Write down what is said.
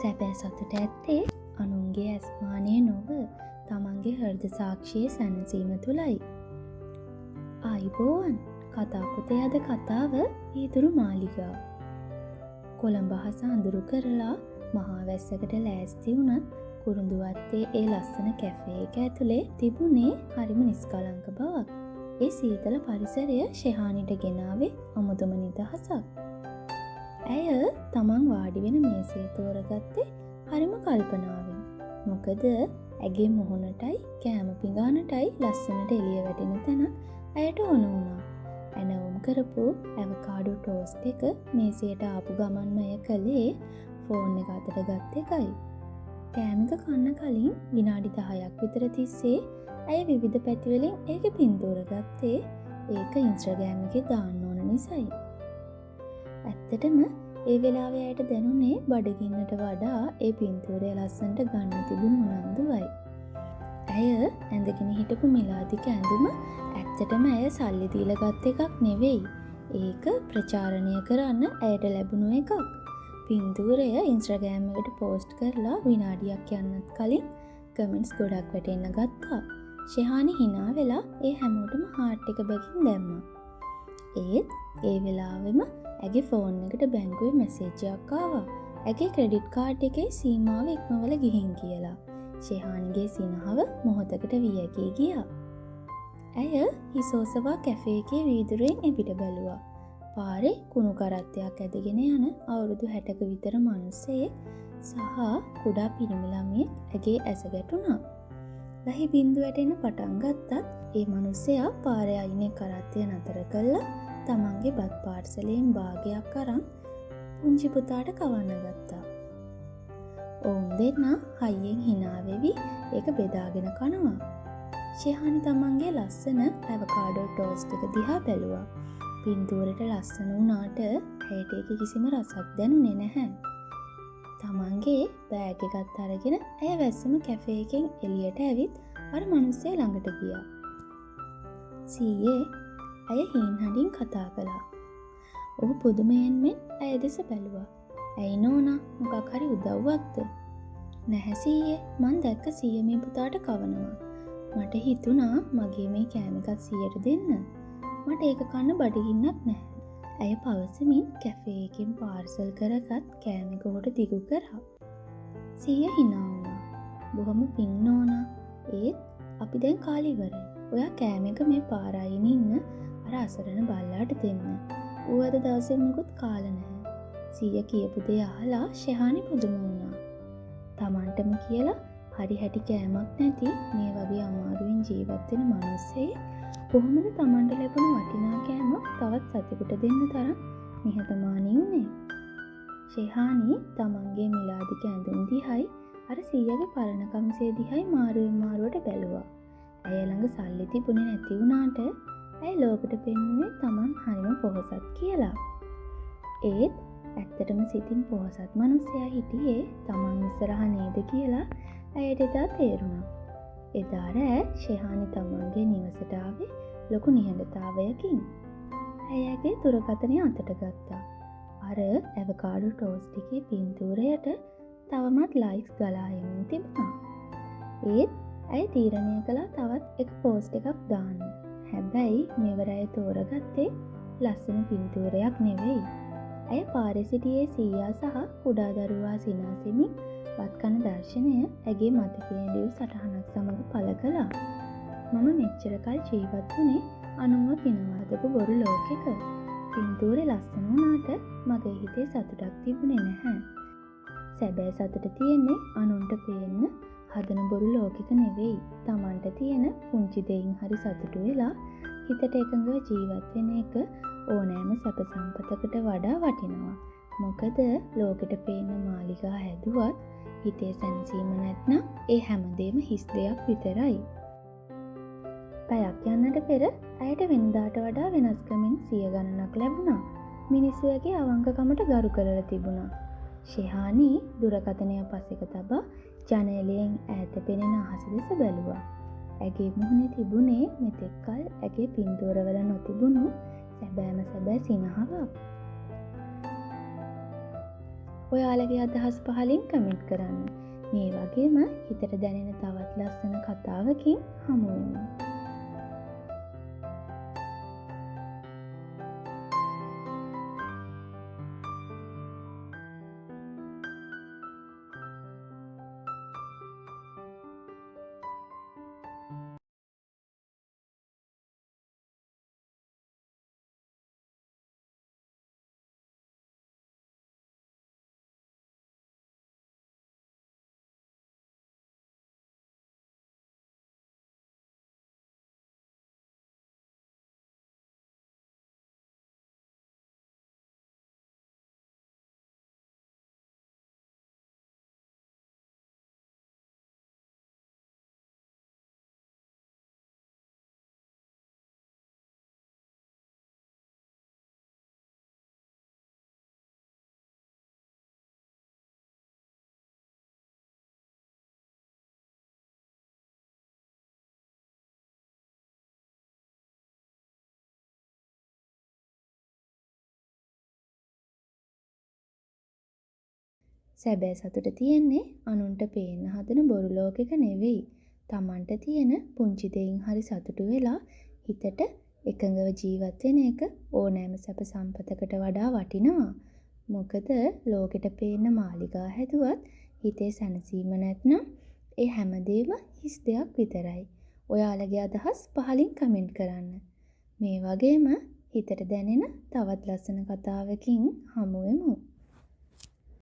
සැබෑ සතුට ඇත්තේ අනුන්ගේ ඇස්මානය නොව තමන්ගේ හෘද සාක්ෂියේ සැනසීම තුළයි. ආයිබෝවන් කතාපොතේ අද කතාව ඊතුරු මාලිගාව. කොළඹ හස අඳුරු කරලා මහා වැස්සකට ලෑස්ති වුණත් කුරුඳුවත්තේ ඒ ලස්සන කැෆේ එක ඇතුලේ තිබුණේ හරිම නිස්කලංක බවක්. ඒ සීතල පරිසරය ෂෙහානිට ගෙනාවේ අමුතුම නිදහසක්. ඇය තමන් වාඩි වෙන මේසය තෝරගත්තේ හරිම කල්පනාවෙන්. මොකද ඇගේ මුහුණටයි කෑම පිඟානටයි ලස්සනට එළිය වැටෙන තැන ඇයට ඕන වුණා. ඇනවුම් කරපු ඇවකාඩෝ ටෝස්ට් එක මේසයට ආපු ගමන්ම ඇය කළේ ෆෝන් එක අතට ගත්ත එකයි. කෑම එක කන්න කලින් විනාඩි 10ක් විතර තිස්සේ ඇය විවිධ පැතිවලින් ඒකේ පින්තූර ගත්තේ ඒක ඉන්ස්ටාග්‍රෑම් එකේ දාන්න ඕන නිසායි. ඇත්තටම ඒ වෙලාවේ ඇයට දැනුනේ බඩගින්නට වඩා ඒ පින්තූරය ලස්සනට ගන්න තිබුණු උනන්දුවයි. ඇය ඇඳගෙන හිටපු මිලාදික ඇඳුම ඇත්තටම ඇය සල්ලි දීලා ගත් එකක් නෙවෙයි. ඒක ප්‍රචාරණය කරන්න ඇයට ලැබුණු එකක්. පින්තූරය ඉන්ස්ටාග්‍රෑම් එකට පෝස්ට් කරලා විනාඩියක් යන්නත් කලින් කමෙන්ට්ස් ගොඩක් වැටෙන්න ගත්තා. ෂෙහානි hina වෙලා ඒ හැමෝටම හાર્ට් එක බැගින් දැම්මා. ඒත් ඒ වෙලාවෙම ඇගේ ෆෝන් එකට බැංකුවේ මැසේජ් එකක් ආවා. ඇගේ ක්‍රෙඩිට් කාඩ් එකේ සීමාව ඉක්මවල ගිහින් කියලා. ෂෙහානිගේ සිනහව මොහොතකට වියැකී ගියා. ඇය හිසෝසවා කැෆේ එකේ වීදුරුවෙන් එපිට බැලුවා. පාරේ කුණු කරත්තයක් ඇදගෙන යන අවුරුදු 60ක විතර මිනිස්සෙක් සහ කුඩා පිරිමි ළමයෙක් ඇගේ ඇස ගැටුණා. ලහි බින්දු වැටෙන්න පටන් ගත්තත් ඒ මිනිස්සයා පාරේ අයිනේ කරත්තය නතර කළා. තමන්ගේ බත් පාර්සලයෙන් භාගයක් අරන් පුංචි පුතාට කවන්න ගත්තා. ඔවුන් දෙන්නා හයියෙන් hina වෙවි ඒක බෙදාගෙන කනවා. ෂෙහානි තමන්ගේ ලස්සන ඇවකාඩෝ ටෝස්ට් එක දිහා බැලුවා. පින්තූරෙට ලස්සන වුණාට ඇයට ඒක කිසිම රසක් දැනුනේ නැහැ. තමන්ගේ බෑග් එකත් අරගෙන ඇය වැස්සම කැෆේ එකෙන් එළියට ඇවිත් අර මිනිස්සයා ළඟට ගියා. සීයේ ඇය හීන් හඬින් කතා කළා. ඔහු පුදුමයෙන් මෙන් ඇය දෙස බැලුවා. ඇයි නෝනා මොකක් හරි උදව්වක්ද? නැහැ සීයේ මං දැක්ක සීය මේ පුතාට කවනවා. මට හිතුණා මගේ මේ කෑම එකත් සීයට දෙන්න. මට ඒක කන්න බඩගින්නක් නැහැ. ඇය පවසමින් කැෆේ එකෙන් පාර්සල් කරගත් කෑම එක කොට දිගු කරා. සීය hina වුණා. බොහොම පිං නෝනා. ඒත් අපි දැන් කාලේ ඉවරයි. ඔයා කෑම එක මේ පාර අයිනේ ඉන්න අර අසරණ බල්ලාට දෙන්න. ඌ අද දවසේ මුකුත් කාලා නැහැ. සීය කියපු දේ අහලා ෂෙහානි පුදුම වුණා. Tamanටම කියලා හරි හැටි කෑමක් නැති මේ වගේ අමාරුවෙන් ජීවත් වෙන මිනිස්සේ කොහොමද Tamanට ලැබුණු වටිනා කෑමක් තවත් සතෙකුට දෙන්න තරම් නිහතමානී වුනේ? ෂෙහානි Tamanගේ මිලාදික ඇඳුම් දිහායි අර සීයාගේ පරණ කමිසය දිහායි මාරුවෙන් මාරුවට බැලුවා. ඇය ළඟ සල්ලි තිබුණේ නැති වුණාට ඇය ලෝකෙට පෙන්වුවේ Taman හරිම පොහොසත් කියලා. ඒත් ඇත්තටම සිතින් පොහොසත් මිනිසයා හිටියේ Taman ඉස්සරහා නේද කියලා ඇයට එදා තේරුණා. එදා රෑ ෂෙහානි තමන්ගේ නිවසට ආවේ ලොකු නිහඬතාවයකින්. ඇයගේ දුරකථනය අතට ගත්තා. අර ඇවකාඩෝ ටෝස්ට් එකේ පින්තූරයට තවමත් ලයික්ස් ගලා යමින් තිබුණා. ඒත් ඇය තීරණය කළා තවත් එක පෝස්ට් එකක් දාන්න. හැබැයි මෙවර ඇය තෝරගත්තේ ලස්සන පින්තූරයක් නෙවෙයි. ඇය පාරේ සිටියේ සීයා සහ කුඩා දරුවා සිනාසෙමින් වත් කන දර්ශනය ඇගේ මතකයේ ලියු සටහනක් සමග පළ කළා. මම මෙච්චර කල් ජීවත් වුණේ අනුන්ව පිනවදපු බොරු ලෝකෙක. පින්තූරේ ලස්සන වුණාට මගේ හිතේ සතුටක් තිබුණේ නැහැ. සැබෑ සතුට තියෙන්නේ අනුන්ට පේන්න හදන බොරු ලෝකෙක නෙවෙයි. Tamanට තියෙන පුංචි දෙයින් හරි සතුටු වෙලා හිතට එකඟව ජීවත් වෙන එක ඕනෑම සැප සම්පතකට වඩා වටිනවා. මොකද ලෝකෙට පේන්න මාලිගා හැදුවත් හිතේ සැනසීම නැත්නම් ඒ හැමදේම හිස් දෙයක් විතරයි. පැයක් යන්නට පෙර ඇයට වෙනදාට වඩා වෙනස්කමින් 100 ගණනක් ලැබුණා. මිනිස්සුගේ අවංකකමට ගරු කරලා තිබුණා. ෂෙහානි දුරකථනය පසෙක තබා ජනේලයෙන් ඈත පෙනෙන අහස දෙස බැලුවා. ඇගේ මුහුණේ තිබුණේ මෙතෙක්කල් ඇගේ පින්තූරවල නොතිබුණු සැබෑම සැබෑ සිනහවක්. ඔයාලගේ අදහස් පහලින් කමෙන්ට් කරන්න. මේ වගේම හිතට දැනෙන තවත් ලස්සන කතාවකින් හමුවෙමු. සැබෑ සතුට තියෙන්නේ අනුන්ට පේන්න හදන බොරු ලෝකෙක නෙවෙයි. තමන්ට තියෙන පුංචි දෙයින් හරි සතුටු වෙලා හිතට එකඟව ජීවත් වෙන එක ඕනෑම සැප සම්පතකට වඩා වටිනවා. මොකද ලෝකෙට පේන්න මාලිගා හැදුවත් හිතේ සැනසීම නැත්නම් ඒ හැමදේම හිස් දෙයක් විතරයි. ඔයාලගේ අදහස් පහලින් කමෙන්ට් කරන්න. මේ වගේම හිතට දැනෙන තවත් ලස්සන කතාවකින් හමු වෙමු.